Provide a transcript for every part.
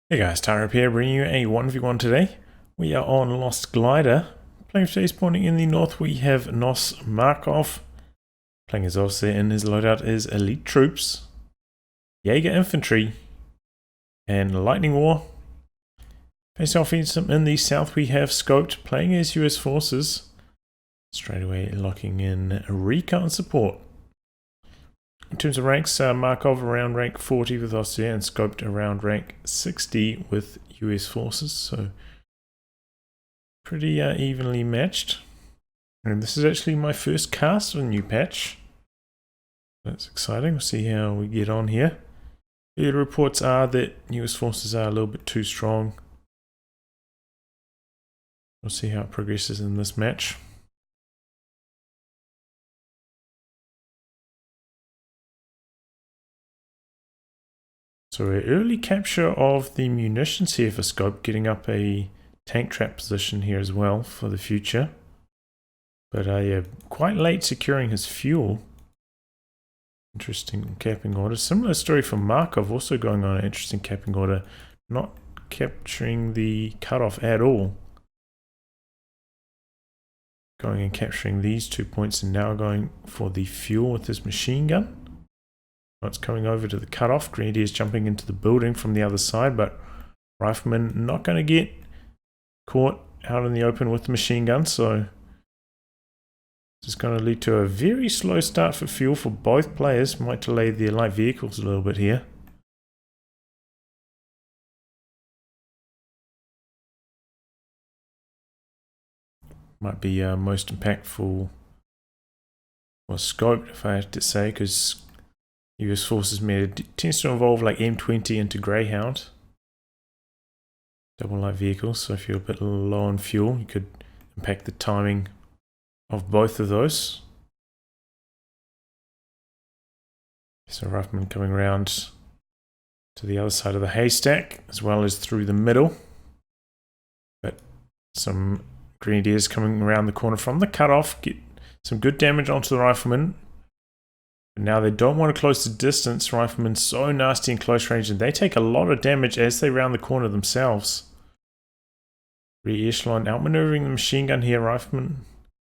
Hey guys, Tyra here, bringing you a 1v1 today. We are on Lost Glider. Playing phase pointing in the north, we have Nos Markov. Playing as Ostheer, and his loadout is Elite Troops, Jaeger Infantry, and Lightning War. Face offensive in the south, we have Scoped, playing as US Forces. Straight away locking in Recon support. In terms of ranks, Markov around rank 40 with Ostheer and Scoped around rank 60 with US Forces, so pretty evenly matched. And this is actually my first cast of the new patch. That's exciting. We'll see how we get on here. The reports are that US Forces are a little bit too strong. We'll see how it progresses in this match. So an early capture of the munitions here for Scope, getting up a tank trap position here as well for the future. But yeah, quite late securing his fuel. Interesting capping order. Similar story for Markov, also going on an interesting capping order. Not capturing the cutoff at all. Going and capturing these 2 points and now going for the fuel with his machine gun. It's coming over to the cutoff. Grenadiers jumping into the building from the other side, but Rifleman not going to get caught out in the open with the machine gun, so this is going to lead to a very slow start for fuel for both players. Might delay their light vehicles a little bit here. Might be most impactful or scoped, if I have to say, because US Forces meta tends to involve like M20 into Greyhound. Double light vehicles, so if you're a bit low on fuel, you could impact the timing of both of those. So Rifleman coming around to the other side of the haystack, as well as through the middle. But some Grenadiers coming around the corner from the cutoff, get some good damage onto the Rifleman. But now they don't want to close the distance. Rifleman's so nasty in close range, and they take a lot of damage as they round the corner themselves. Rear echelon outmaneuvering the machine gun here. Rifleman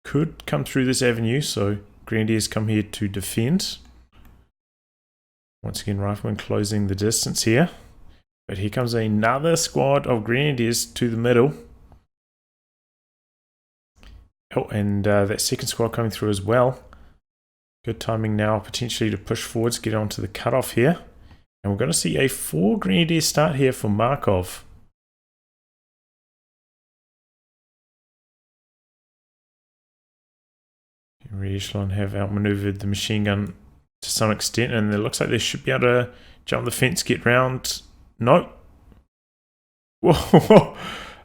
could come through this avenue, so Grenadiers come here to defend. Once again, Rifleman closing the distance here. But here comes another squad of Grenadiers to the middle. Oh, and that second squad coming through as well. Good timing now, potentially to push forwards, get onto the cutoff here. And we're going to see a 4 Grenadier start here for Markov. Rear echelon have outmaneuvered the machine gun to some extent, and it looks like they should be able to jump the fence, get round. Nope. Whoa.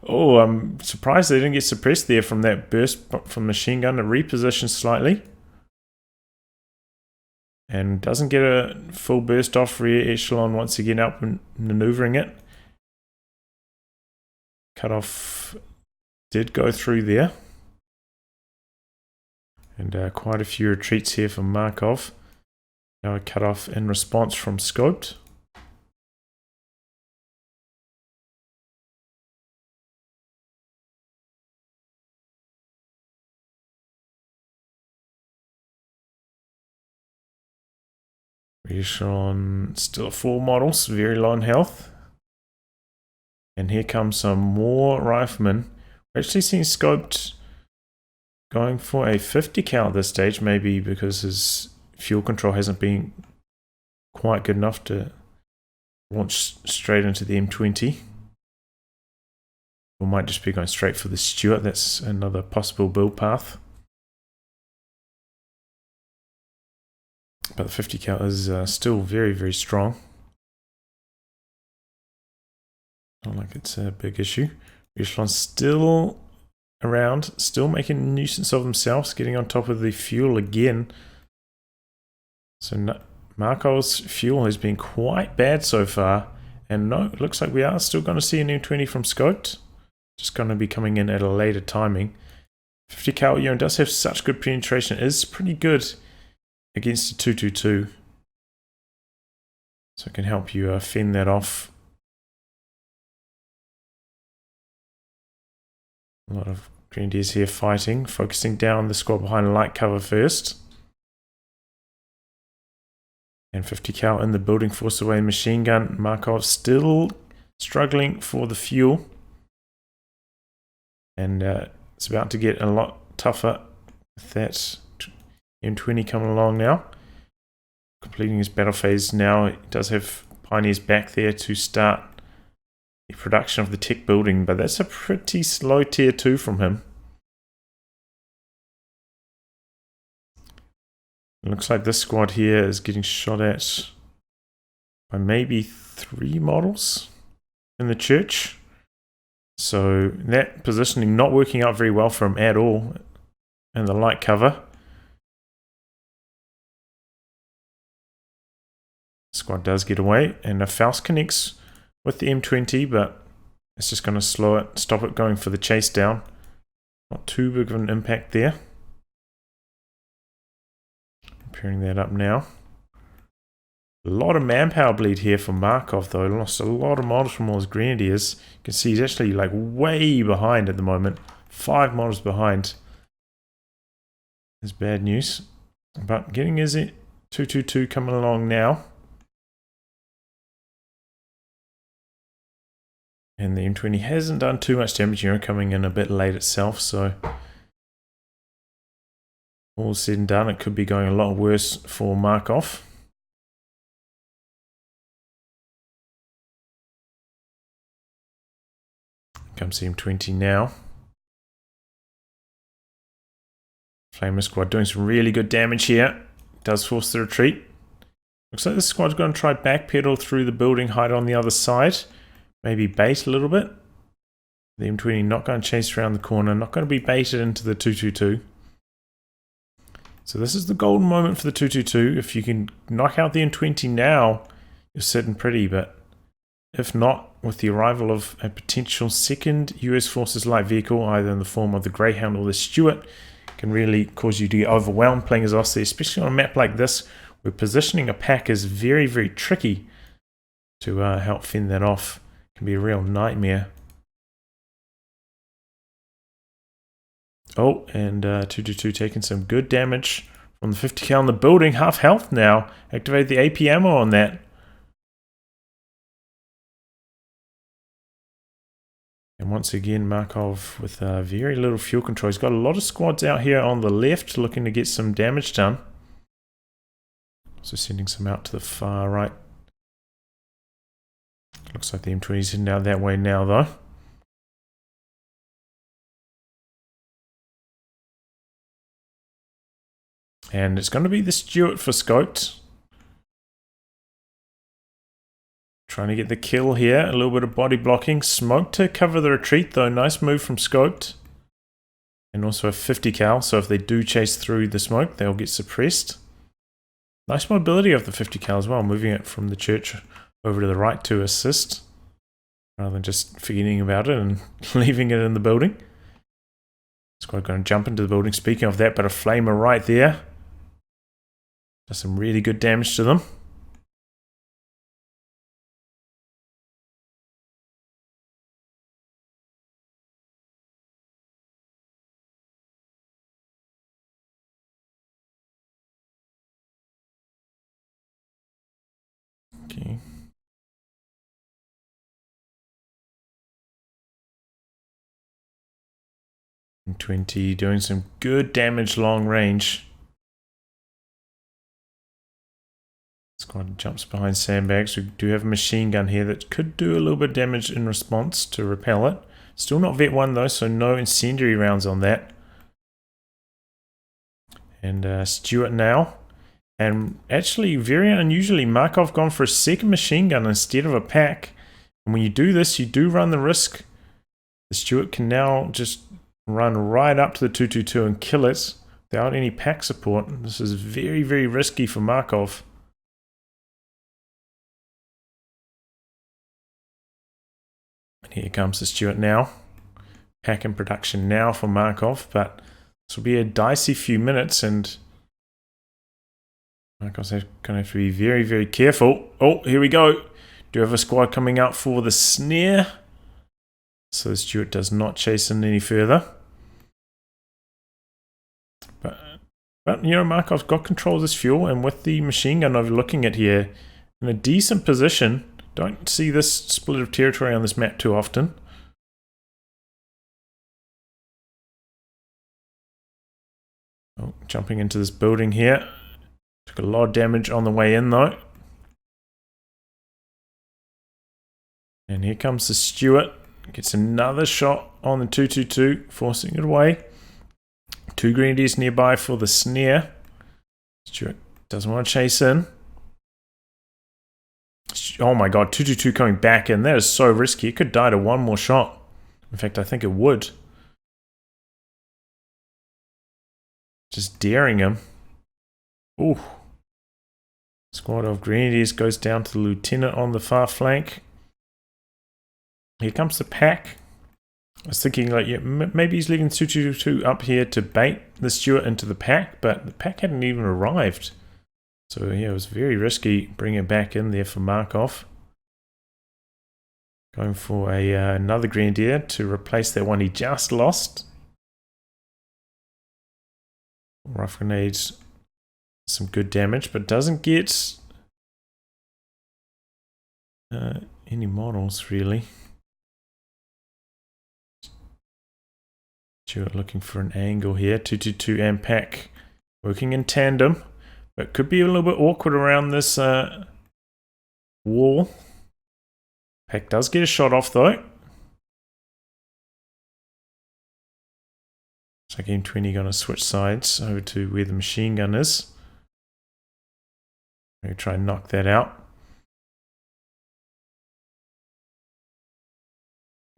Oh, I'm surprised they didn't get suppressed there from that burst from machine gun. It repositioned slightly. And doesn't get a full burst off. Rear echelon once again up and maneuvering it. Cutoff did go through there. And quite a few retreats here from Markov. Now a cutoff in response from Scoped. Echelon still at 4 models, very low in health. And here comes some more Riflemen. We're actually seeing Scoped going for a 50 cal at this stage, maybe because his fuel control hasn't been quite good enough to launch straight into the M20. Or might just be going straight for the Stuart. That's another possible build path. But the 50 cal is still very, very strong. Not like it's a big issue. Echelon's still around, still making a nuisance of themselves, getting on top of the fuel again. So Markov's fuel has been quite bad so far. And no, it looks like we are still going to see an M20 from Scoped. Just going to be coming in at a later timing. 50 cal Ewan does have such good penetration. It is pretty good against the 222. So it can help you fend that off A lot of Grenadiers here fighting, focusing down the squad behind light cover first. And 50 cal in the building, force away machine gun. Markov still struggling for the fuel. And it's about to get a lot tougher with that M20 coming along now. Completing his battle phase now. He does have Pioneers back there to start the production of the tech building, but that's a pretty slow tier 2 from him. It looks like this squad here is getting shot at by maybe 3 models in the church. So that positioning not working out very well for him at all in the light cover. Squad does get away, and a Faust connects with the M20, but it's just going to slow it, stop it going for the chase down. Not too big of an impact there. Preparing that up now. A lot of manpower bleed here for Markov though. Lost a lot of models from all his Grenadiers. You can see he's actually like way behind at the moment. 5 models behind. Is bad news. But getting his 222 coming along now. And the M20 hasn't done too much damage, coming in a bit late itself, so all said and done, it could be going a lot worse for Markov. Comes the M20 now. Flamer squad doing some really good damage here. Does force the retreat. Looks like this squad's going to try backpedal through the building, hide on the other side. Maybe bait a little bit. The M20 not going to chase around the corner, not going to be baited into the 222. So this is the golden moment for the 222. If you can knock out the M20 now, you're sitting pretty, but if not, with the arrival of a potential second US Forces light vehicle, either in the form of the Greyhound or the Stuart, can really cause you to get overwhelmed playing as Ostheer, especially on a map like this, where positioning a pack is very, very tricky to help fend that off. Can be a real nightmare. Oh, and 222 taking some good damage from the 50 cal in the building. Half health now. Activate the AP ammo on that. And once again, Markov with very little fuel control. He's got a lot of squads out here on the left looking to get some damage done. So sending some out to the far right. Looks like the M20's heading out that way now, though. And it's going to be the Stuart for scoped. Trying to get the kill here. A little bit of body blocking. Smoke to cover the retreat, though. Nice move from scoped. And also a 50 cal, so if they do chase through the smoke, they'll get suppressed. Nice mobility of the 50 cal as well, moving it from the church over to the right to assist, rather than just forgetting about it and leaving it in the building. Squad going to jump into the building. Speaking of that, but a flamer right there. Does some really good damage to them. Okay. M20 doing some good damage long range. Squad jumps behind sandbags. We do have a machine gun here that could do a little bit of damage in response to repel it. Still not Vet 1 though, so no incendiary rounds on that. And Stuart now. And actually, very unusually, Markov gone for a second machine gun instead of a pack. And when you do this, you do run the risk. The Stuart can now just run right up to the 222 and kill it without any pack support. This is very, very risky for Markov. And here comes the Stuart now. Pack in production now for Markov, but this will be a dicey few minutes, and Markov's going to have to be very, very careful. Oh, here we go. Do you have a squad coming out for the snare? so Stuart does not chase in any further. But you know, Markov's got control of this fuel, and with the machine gun overlooking it here, in a decent position. Don't see this split of territory on this map too often. Oh, jumping into this building here. Took a lot of damage on the way in though. And here comes the Stuart. Gets another shot on the 222, forcing it away. 2 Grenadiers nearby for the snare. Stuart doesn't want to chase in. Oh my god, 222 coming back in. That is so risky. It could die to one more shot. In fact, I think it would. Just daring him. Ooh. Squad of Grenadiers goes down to the lieutenant on the far flank. Here comes the pack. I was thinking, like, yeah, maybe he's leaving 222 up here to bait the Stuart into the pack, but the pack hadn't even arrived. So yeah, it was very risky bringing it back in there for Markov. Going for another Grenadier to replace that one he just lost. Rough grenades, some good damage, but doesn't get any models really. Stuart looking for an angle here. 222 and pack working in tandem. But could be a little bit awkward around this wall. Pack does get a shot off though. So Game 20 going to switch sides over to where the machine gun is. Maybe try and knock that out.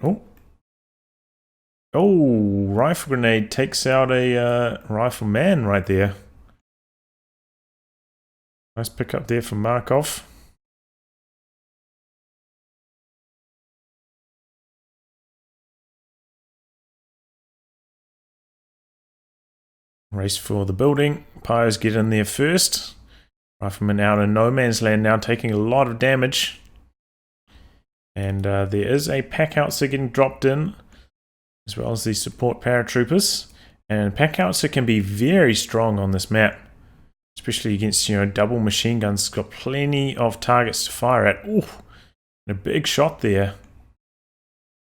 Oh. Oh, rifle grenade takes out a rifleman right there. Nice pick up there from Markov. Race for the building. Pyres get in there first. Rifleman out in no man's land now, taking a lot of damage. And there is a pack outset getting dropped in, as well as the support paratroopers. And pack outset can be very strong on this map, especially against, you know, double machine guns. Got plenty of targets to fire at. Ooh, and a big shot there.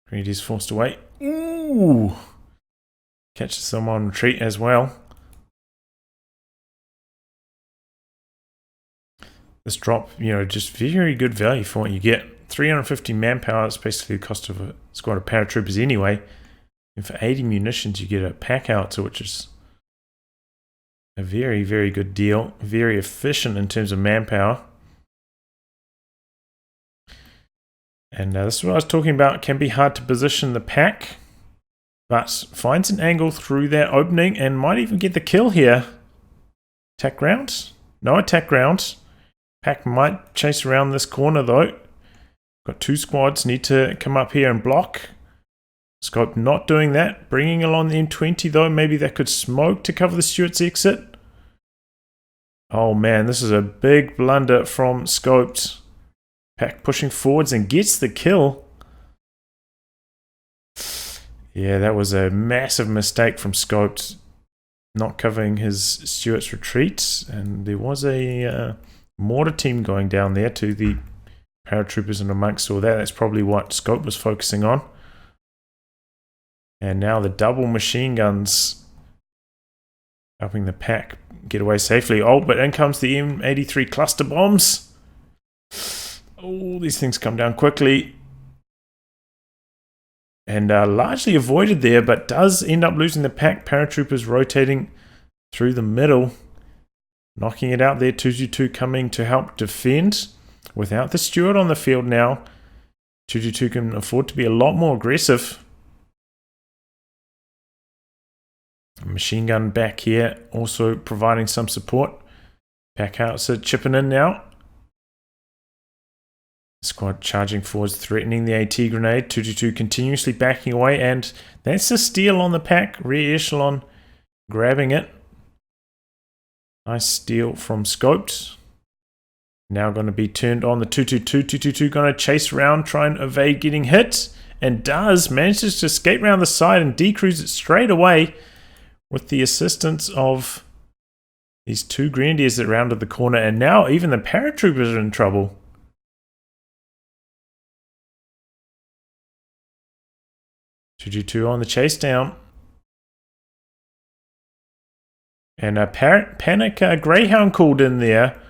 Grenadiers forced away. Ooh, catches them on retreat as well. This drop, you know, just very good value for what you get. 350 manpower, it's basically the cost of a squad of paratroopers anyway. And for 80 munitions, you get a pack out, so which is a very, very good deal. Very efficient in terms of manpower. And this is what I was talking about. Can be hard to position the pack, but finds an angle through that opening and might even get the kill here. Attack round? No attack round. Pack might chase around this corner though. Got 2 squads, need to come up here and block. Scope not doing that. Bringing along the M20 though. Maybe that could smoke to cover the Stuart's exit. Oh man, this is a big blunder from Scoped. Pack pushing forwards and gets the kill. Yeah, that was a massive mistake from Scoped, not covering his Stuart's retreat. And there was a mortar team going down there to the paratroopers and amongst all that. That's probably what Scope was focusing on. And now the double machine guns helping the pack get away safely. Oh, but in comes the M83 cluster bombs. Oh, these things come down quickly. And largely avoided there, but does end up losing the pack. Paratroopers rotating through the middle. Knocking it out there. 222 coming to help defend. Without the Stuart on the field now, 222 can afford to be a lot more aggressive. Machine gun back here, also providing some support. Pack out, so chipping in now. Squad charging forwards, threatening the AT grenade. 222 continuously backing away, and that's a steal on the pack. Rear echelon grabbing it. Nice steal from Scoped. Now going to be turned on the 222. 222 going to chase around, try and evade getting hit. and does, manages to escape around the side and decrease it straight away with the assistance of these two grenadiers that rounded the corner, and now even the paratroopers are in trouble. COH2 on the chase down. And a panic Greyhound called in there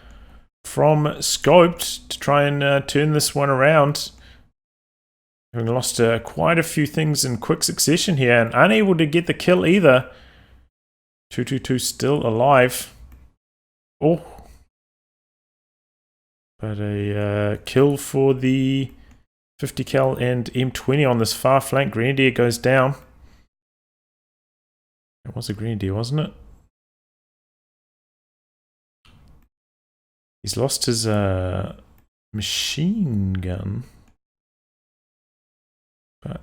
from Scoped to try and turn this one around. Having lost quite a few things in quick succession here and unable to get the kill either. 222 still alive. Oh. But a kill for the 50 cal and M20 on this far flank. Grenadier goes down. It was a Grenadier, wasn't it? He's lost his machine gun. But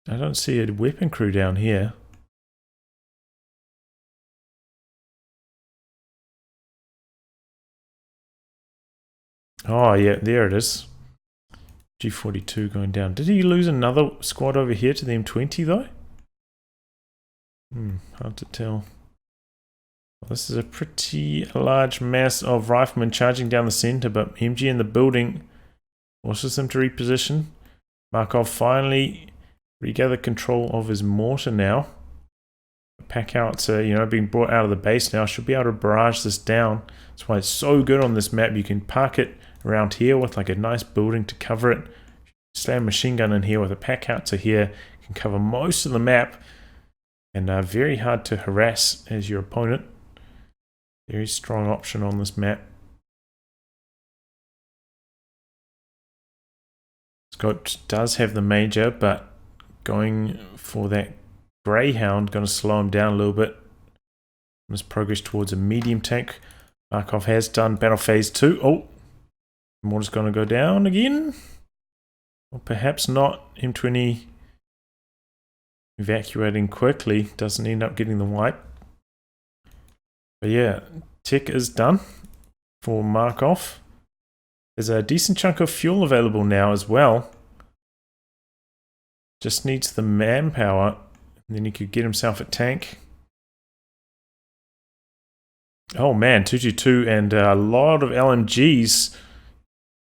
I don't see a weapon crew down here. Oh yeah, there it is. G42 going down. Did he lose another squad over here to the M20 though? Hard to tell. Well, this is a pretty large mass of riflemen charging down the center, but MG in the building forces them to reposition. Markov finally regathered control of his mortar now. Pack outs, being brought out of the base now. Should be able to barrage this down. That's why it's so good on this map. You can park it around here with like a nice building to cover it. Slam a machine gun in here with a pack out to here. You can cover most of the map. And very hard to harass as your opponent. Very strong option on this map. Scope does have the major, but going for that Greyhound, going to slow him down a little bit. His progress towards a medium tank. Markov has done battle phase 2. Oh, mortar's going to go down again. Or perhaps not. M20 evacuating quickly. Doesn't end up getting the wipe. But yeah, tech is done for Markov. There's a decent chunk of fuel available now as well. Just needs the manpower. And then he could get himself a tank. Oh man, 222 and a lot of LMGs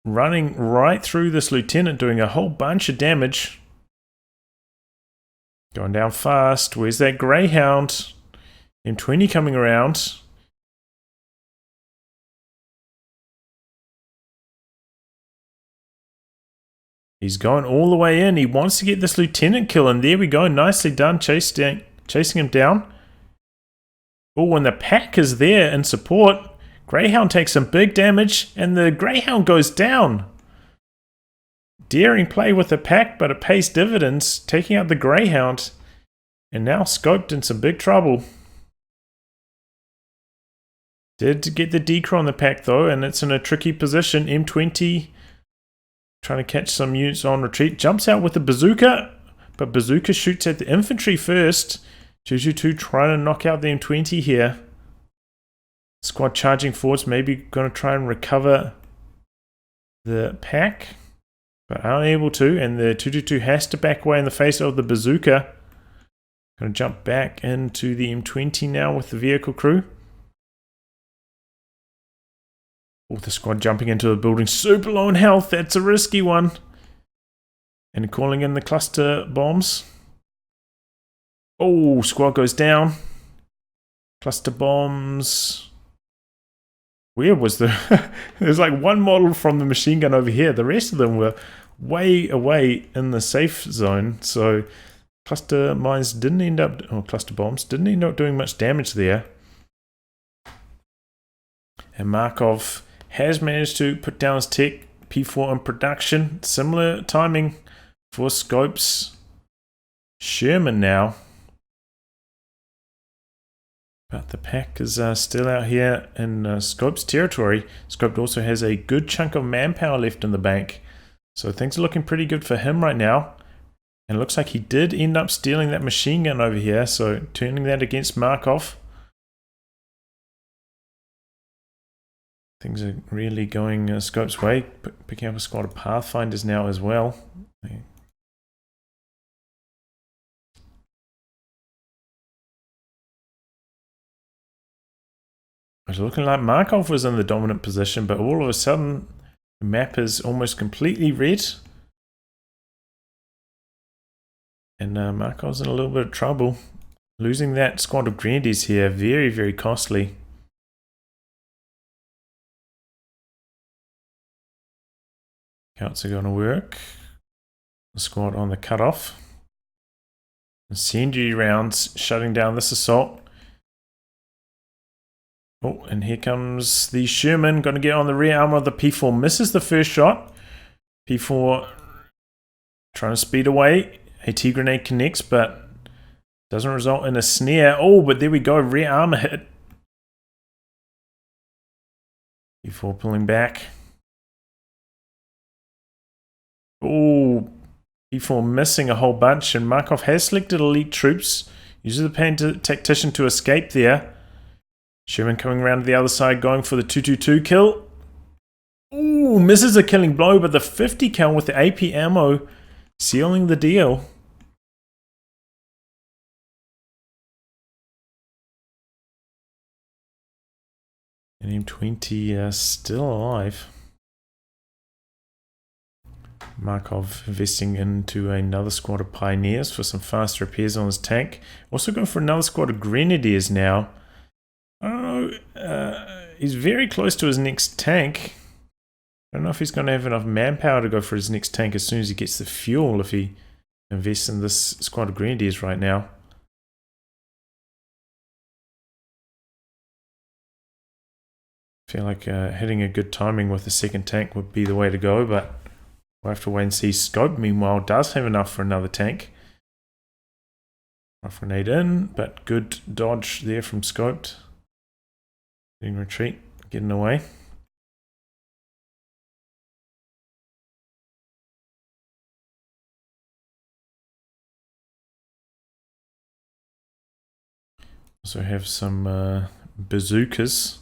running right through this lieutenant, doing a whole bunch of damage. Going down fast. Where's that Greyhound? M20 coming around. He's going all the way in. He wants to get this lieutenant kill, and there we go. Nicely done, chasing him down. Oh, and the pack is there in support. Greyhound takes some big damage, and the Greyhound goes down. Daring play with the pack, but it pays dividends, taking out the Greyhound. And now Scoped in some big trouble. Did get the decro on the pack though, and it's in a tricky position. M20 trying to catch some units on retreat. Jumps out with the bazooka, but bazooka shoots at the infantry first. COH2 trying to knock out the M20 here. Squad charging forwards, maybe going to try and recover the pack, but unable to, and the COH2 has to back away in the face of the bazooka. Going to jump back into the M20 now with the vehicle crew. Oh, the squad jumping into the building, super low in health. That's a risky one. And calling in the cluster bombs. Oh, squad goes down. Cluster bombs. Where was the... There's like one model from the machine gun over here. The rest of them were way away in the safe zone. So cluster mines didn't end up... Oh, cluster bombs didn't end up doing much damage there. And Markov has managed to put down his tech P4 in production. Similar timing for Scope's Sherman now. But the pack is still out here in Scope's territory. Scope also has a good chunk of manpower left in the bank. So things are looking pretty good for him right now. And it looks like he did end up stealing that machine gun over here. So turning that against Markov. Things are really going Scope's way. Picking up a squad of Pathfinders now as well. was looking like Markov was in the dominant position, but all of a sudden the map is almost completely red. And Markov's in a little bit of trouble. Losing that squad of Grenadiers here, very, very costly. Scouts are going to work. The squad on the cutoff. Incendiary rounds shutting down this assault. Oh, and here comes the Sherman. Going to get on the rear armor of the P4. Misses the first shot. P4 trying to speed away. AT grenade connects, but doesn't result in a snare. Oh, but there we go. Rear armor hit. P4 pulling back. Oh, P4 missing a whole bunch, and Markov has selected elite troops. Uses the tactician to escape there. Sherman coming around to the other side, going for the 222 kill. Ooh, misses a killing blow, but the 50 cal with the AP ammo sealing the deal. And M20 still alive. Markov investing into another squad of Pioneers for some fast repairs on his tank. Also going for another squad of Grenadiers now. I don't know. He's very close to his next tank. I don't know if he's going to have enough manpower to go for his next tank as soon as he gets the fuel if he invests in this squad of Grenadiers right now. I feel like hitting a good timing with the second tank would be the way to go, but we'll have to wait and see. Scope, meanwhile, does have enough for another tank. Rough grenade in, but good dodge there from Scoped. Getting retreat, getting away. Also have some bazookas.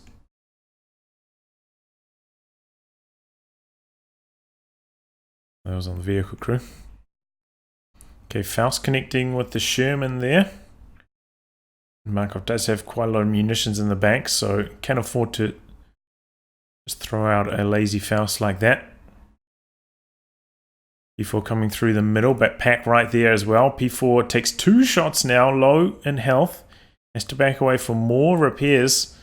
That was on the vehicle crew. Okay, Faust connecting with the Sherman there. Markov does have quite a lot of munitions in the bank, so can afford to just throw out a lazy Faust like that. P4 coming through the middle, but pack right there as well. P4 takes 2 shots now, low in health. Has to back away for more repairs.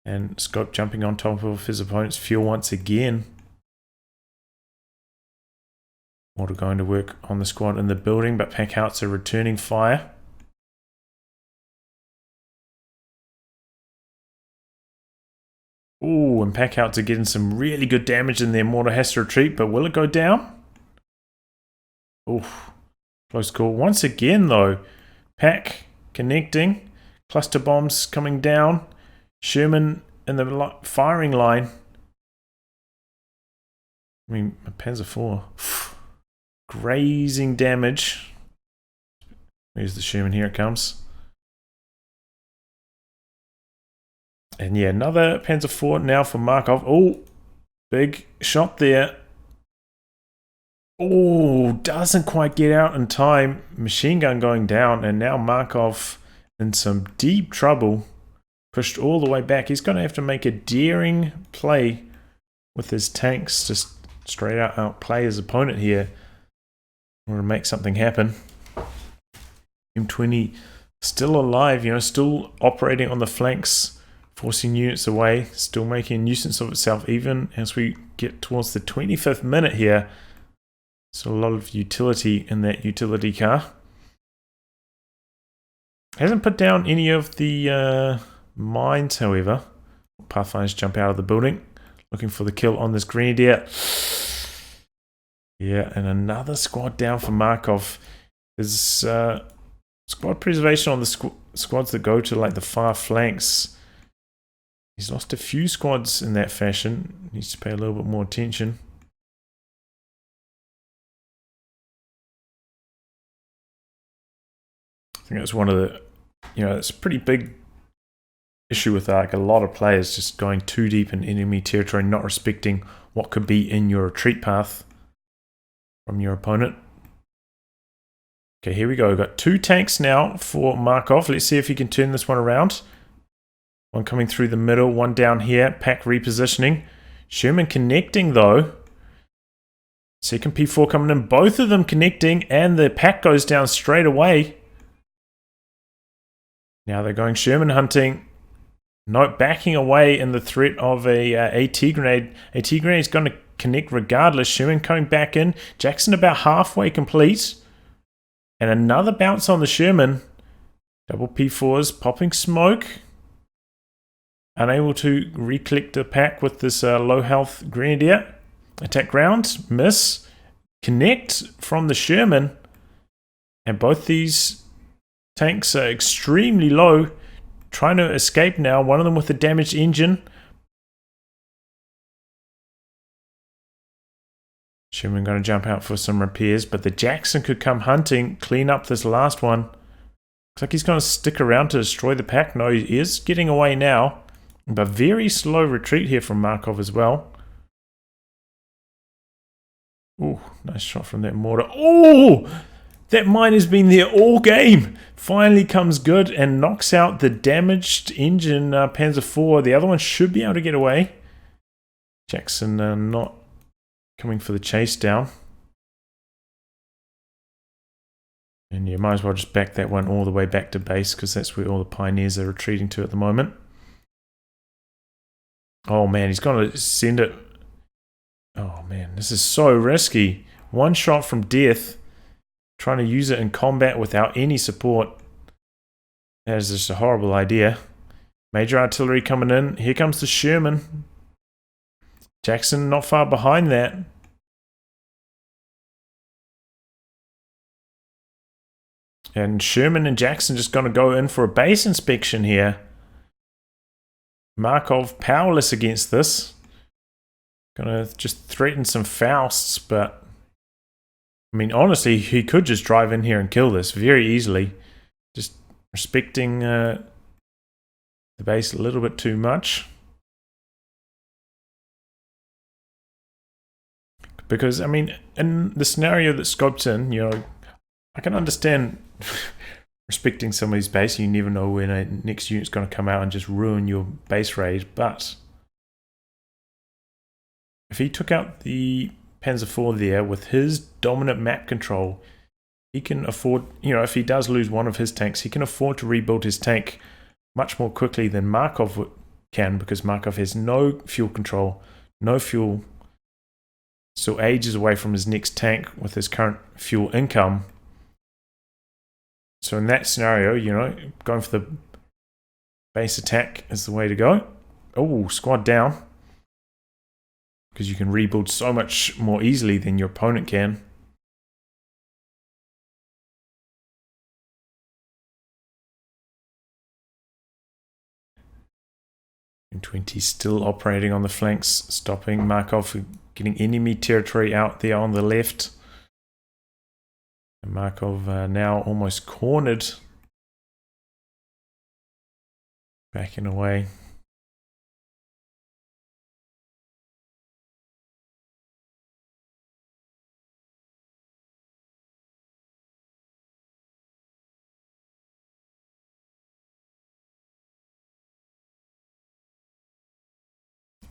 And Scope jumping on top of his opponent's fuel once again. Mortar going to work on the squad in the building, but Packouts are returning fire. Ooh, and Packouts are getting some really good damage in there. Mortar has to retreat, but will it go down? Oof, close call. Once again, though, Pack connecting. Cluster bombs coming down. Sherman in the firing line. I mean, Panzer IV. Grazing damage. There's the Sherman, here it comes. And yeah, another Panzer IV now for Markov. Oh, big shot there. Oh, doesn't quite get out in time. Machine gun going down, and now Markov in some deep trouble. Pushed all the way back. He's going to have to make a daring play with his tanks. Just straight out outplay his opponent here. Or make something happen. M20 still alive, you know, still operating on the flanks, forcing units away, still making a nuisance of itself even as we get towards the 25th minute here. So a lot of utility in that utility car. Hasn't put down any of the mines, however. Pathfinders jump out of the building, looking for the kill on this Grenadier. Yeah, and another squad down for Markov. There's squad preservation on the squads that go to like the far flanks. He's lost a few squads in that fashion. Needs to pay a little bit more attention. I think that's one of the, you know, it's a pretty big issue with like a lot of players just going too deep in enemy territory, not respecting what could be in your retreat path from your opponent. Okay, here we go. We've got 2 tanks now for Markov. Let's see if he can turn this one around. One coming through the middle, one down here. Pack repositioning. Sherman connecting though. Second P4 coming in. Both of them connecting, and the pack goes down straight away. Now they're going Sherman hunting. Note backing away in the threat of a AT grenade. AT grenade is going to connect regardless. Sherman coming back in. Jackson about halfway complete. And another bounce on the Sherman. Double P4s popping smoke. Unable to recollect the pack with this low health Grenadier. Attack ground. Miss. Connect from the Sherman. And both these tanks are extremely low. Trying to escape now. One of them with a damaged engine. Sherman going to jump out for some repairs, but the Jackson could come hunting, clean up this last one. Looks like he's going to stick around to destroy the pack. No, he is getting away now. But very slow retreat here from Markov as well. Ooh, nice shot from that mortar. Oh! That mine has been there all game. Finally comes good and knocks out the damaged engine Panzer IV. The other one should be able to get away. Jackson not coming for the chase down. And you might as well just back that one all the way back to base, because that's where all the pioneers are retreating to at the moment. Oh man, he's going to send it. Oh man, this is so risky. One shot from death. Trying to use it in combat without any support. That is just a horrible idea. Major artillery coming in. Here comes the Sherman. Jackson not far behind that. And Sherman and Jackson just going to go in for a base inspection here. Markov powerless against this. Gonna just threaten some Fausts, but I mean, honestly, he could just drive in here and kill this very easily. Just respecting the base a little bit too much. Because, I mean, in the scenario that Scope's in, you know, I can understand respecting somebody's base. You never know when a next unit's going to come out and just ruin your base raid. But if he took out the Panzer IV there with his dominant map control, he can afford, you know, if he does lose one of his tanks, he can afford to rebuild his tank much more quickly than Markov can, because Markov has no fuel control, no fuel, still ages away from his next tank with his current fuel income. So in that scenario, you know, going for the base attack is the way to go. Oh, squad down. Because you can rebuild so much more easily than your opponent can. M20 still operating on the flanks, stopping Markov from getting enemy territory out there on the left. And Markov now almost cornered. Backing away.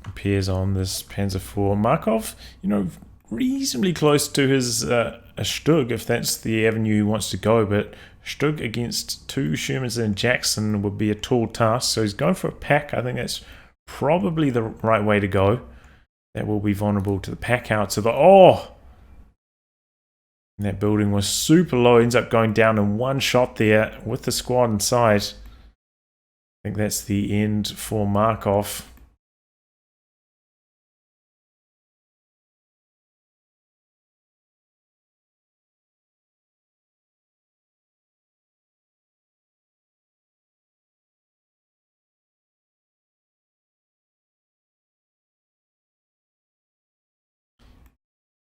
Appears on this Panzer IV. Markov, you know, reasonably close to his a Stug, if that's the avenue he wants to go, but Stug against two Shermans and Jackson would be a tall task, so he's going for a pack. I think that's probably the right way to go. That will be vulnerable to the pack out. So that building was super low, ends up going down in one shot there with the squad inside. I think that's the end for Markov.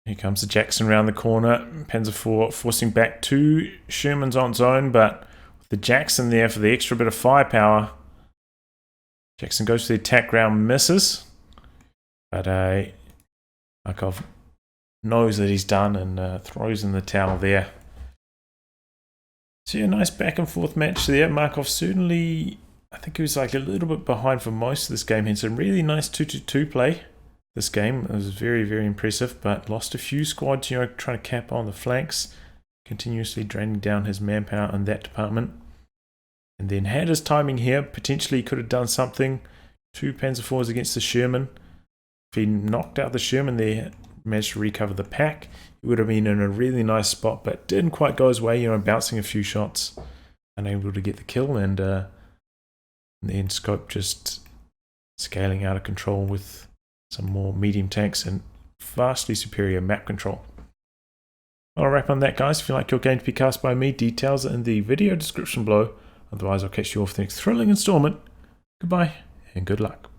Here comes the Jackson around the corner. Panzer IV forcing back two Shermans on its own, but with the Jackson there for the extra bit of firepower. Jackson goes for the attack ground, misses. But Markov knows that he's done and throws in the towel there. So yeah, nice back and forth match there. Markov certainly I think he was like a little bit behind for most of this game. He had some really nice 2-2 play this game. It was very, very impressive, but lost a few squads, you know, trying to cap on the flanks, continuously draining down his manpower in that department. And then had his timing here, potentially could have done something. 2 Panzer IVs against the Sherman. If he knocked out the Sherman there, managed to recover the pack, he would have been in a really nice spot, but didn't quite go his way, you know, bouncing a few shots, unable to get the kill, and then Scope just scaling out of control with some more medium tanks and vastly superior map control. I'll wrap on that, guys. If you like your game to be cast by me, details are in the video description below. Otherwise, I'll catch you off the next thrilling installment. Goodbye and good luck.